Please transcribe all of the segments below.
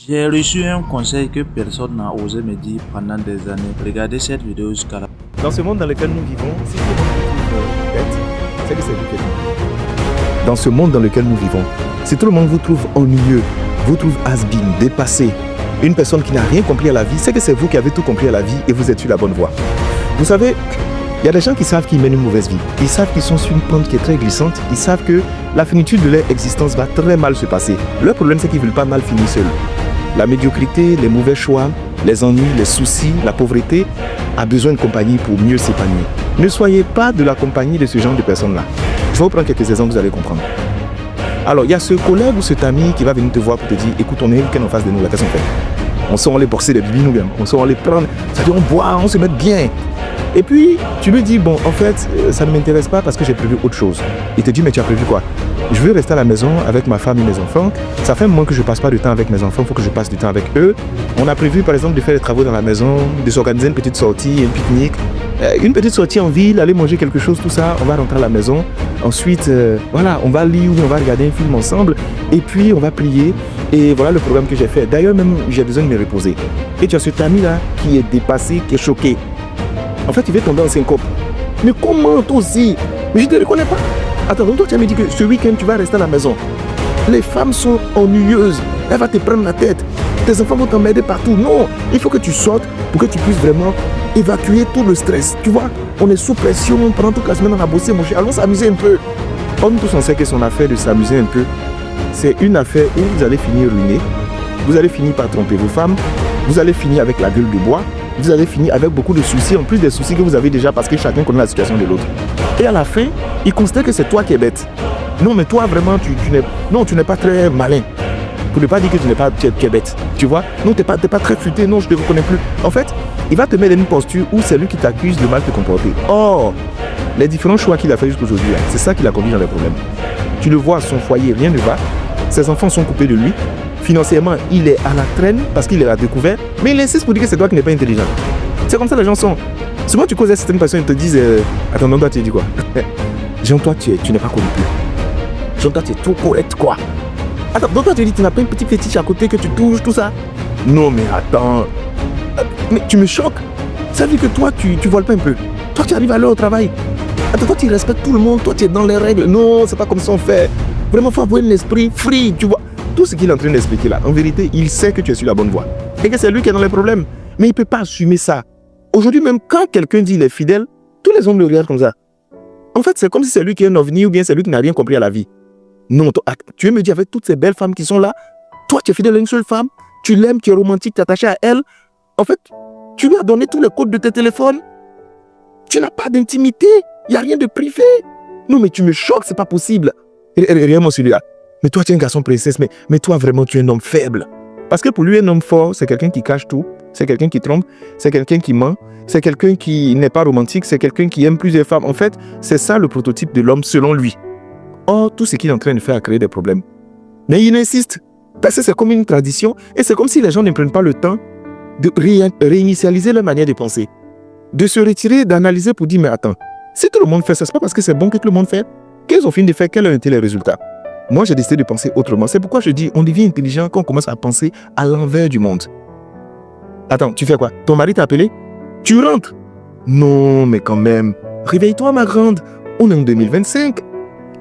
J'ai reçu un conseil que personne n'a osé me dire pendant des années. Regardez cette vidéo jusqu'à la fin. Dans ce monde dans lequel nous vivons, si tout le monde vous trouve bête, c'est que c'est vous qui êtes ennuyeux. Dans ce monde dans lequel nous vivons, si tout le monde vous trouve ennuyeux, vous trouve has-been, dépassé, une personne qui n'a rien compris à la vie, c'est que c'est vous qui avez tout compris à la vie et vous êtes sur la bonne voie. Vous savez, il y a des gens qui savent qu'ils mènent une mauvaise vie. Ils savent qu'ils sont sur une pente qui est très glissante. Ils savent que la finitude de leur existence va très mal se passer. Leur problème, c'est qu'ils ne veulent pas mal finir seuls. La médiocrité, les mauvais choix, les ennuis, les soucis, la pauvreté a besoin de compagnie pour mieux s'épanouir. Ne soyez pas de la compagnie de ce genre de personnes-là. Je vais vous prendre quelques exemples, vous allez comprendre. Alors, il y a ce collègue ou cet ami qui va venir te voir pour te dire « Écoute, on est week-end en face de nous, là, qu'est-ce qu'on fait? On sort les boxer des bibines ou bien, on sort les prendre, c'est-à-dire on boit, on se met bien. » Et puis, tu lui dis « Bon, en fait, ça ne m'intéresse pas parce que j'ai prévu autre chose. » Il te dit « Mais tu as prévu quoi? » Je veux rester à la maison avec ma femme et mes enfants. Ça fait un moment que je ne passe pas de temps avec mes enfants, il faut que je passe du temps avec eux. On a prévu par exemple de faire des travaux dans la maison, de s'organiser une petite sortie, un pique-nique, une petite sortie en ville, aller manger quelque chose, tout ça. On va rentrer à la maison. Ensuite, voilà, on va lire ou on va regarder un film ensemble. Et puis, on va prier. Et voilà le programme que j'ai fait. D'ailleurs, même, j'ai besoin de me reposer. Et tu as cet ami-là qui est dépassé, qui est choqué. En fait, il va tomber en syncope. Mais comment toi aussi? Mais je ne te reconnais pas. Attends, donc toi tu me dit que ce week-end tu vas rester à la maison. Les femmes sont ennuyeuses. Elles vont te prendre la tête. Tes enfants vont t'emmerder partout. Non, il faut que tu sortes pour que tu puisses vraiment évacuer tout le stress. Tu vois, on est sous pression. Pendant toute la semaine on a bossé, mon cher. Allons s'amuser un peu. Comme tous on sait que son affaire de s'amuser un peu, c'est une affaire où vous allez finir ruiné. Vous allez finir par tromper vos femmes. Vous allez finir avec la gueule de bois. Vous allez finir avec beaucoup de soucis, en plus des soucis que vous avez déjà parce que chacun connaît la situation de l'autre. Et à la fin, il constate que c'est toi qui es bête. Non, mais toi, vraiment, tu n'es pas très malin. Pour ne pas dire que tu es bête. Tu vois? Non, tu n'es pas très futé. Non, je ne te reconnais plus. En fait, il va te mettre dans une posture où c'est lui qui t'accuse de mal te comporter. Or, les différents choix qu'il a fait jusqu'aujourd'hui, c'est ça qui l'a conduit dans les problèmes. Tu le vois, son foyer, rien ne va. Ses enfants sont coupés de lui. Financièrement, il est à la traîne parce qu'il est à découvert, mais il insiste pour dire que c'est toi qui n'es pas intelligent. C'est comme ça les gens sont. Souvent, tu causes à certaines personnes, ils te disent attends, non, toi, tu dis quoi? Jean, toi, tu n'es pas corrompu. Jean, toi, tu es trop correct, quoi. Attends, donc toi, tu dis, tu n'as pas un petit fétiche à côté que tu touches, tout ça? Non, mais attends. Mais tu me choques. Ça veut dire que toi, tu voles pas un peu. Toi, tu arrives à l'heure au travail. Attends, toi, tu respectes tout le monde. Toi, tu es dans les règles. Non, c'est pas comme ça on fait. Vraiment, il faut avoir un esprit free, tu vois. Tout ce qu'il est en train d'expliquer là, en vérité, il sait que tu es sur la bonne voie. Et que c'est lui qui est dans les problèmes. Mais il ne peut pas assumer ça. Aujourd'hui, même quand quelqu'un dit qu'il est fidèle, tous les hommes le regardent comme ça. En fait, c'est comme si c'est lui qui est un ovni ou bien c'est lui qui n'a rien compris à la vie. Non, tu veux me dire avec toutes ces belles femmes qui sont là, toi tu es fidèle à une seule femme, tu l'aimes, tu es romantique, tu es attaché à elle. En fait, tu lui as donné tous les codes de tes téléphones. Tu n'as pas d'intimité, il n'y a rien de privé. Non, mais tu me choques, c'est pas possible. Regarde-moi celui-là. Mais toi, tu es un garçon princesse, mais toi, vraiment, tu es un homme faible. Parce que pour lui, un homme fort, c'est quelqu'un qui cache tout, c'est quelqu'un qui trompe, c'est quelqu'un qui ment, c'est quelqu'un qui n'est pas romantique, c'est quelqu'un qui aime plusieurs femmes. En fait, c'est ça le prototype de l'homme selon lui. Or, tout ce qu'il est en train de faire a créé des problèmes. Mais il insiste, parce que c'est comme une tradition, et c'est comme si les gens ne prennent pas le temps de réinitialiser leur manière de penser, de se retirer, d'analyser pour dire, mais attends, si tout le monde fait ça, c'est pas parce que c'est bon que tout le monde fait. Qu'ils ont fini de faire, quels ont été les résultats? Moi, j'ai décidé de penser autrement. C'est pourquoi je dis, on devient intelligent quand on commence à penser à l'envers du monde. Attends, tu fais quoi? Ton mari t'a appelé? Tu rentres? Non, mais quand même. Réveille-toi, ma grande. On est en 2025.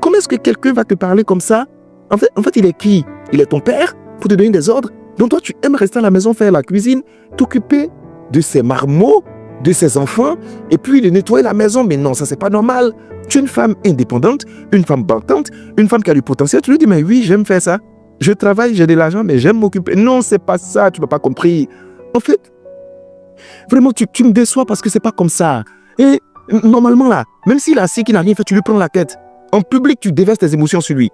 Comment est-ce que quelqu'un va te parler comme ça? En fait, il est qui? Il est ton père pour te donner des ordres? Donc toi, tu aimes rester à la maison, faire la cuisine, t'occuper de ses marmots, de ses enfants, et puis de nettoyer la maison. Mais non, ça, c'est pas normal. Tu es une femme indépendante, une femme battante, une femme qui a du potentiel. Tu lui dis, mais oui, j'aime faire ça. Je travaille, j'ai de l'argent, mais j'aime m'occuper. Non, c'est pas ça, tu n'as pas compris. En fait, vraiment, tu me déçois parce que c'est pas comme ça. Et normalement, là, même s'il a assis, qu'il n'a rien fait, tu lui prends la tête. En public, tu déverses tes émotions sur lui.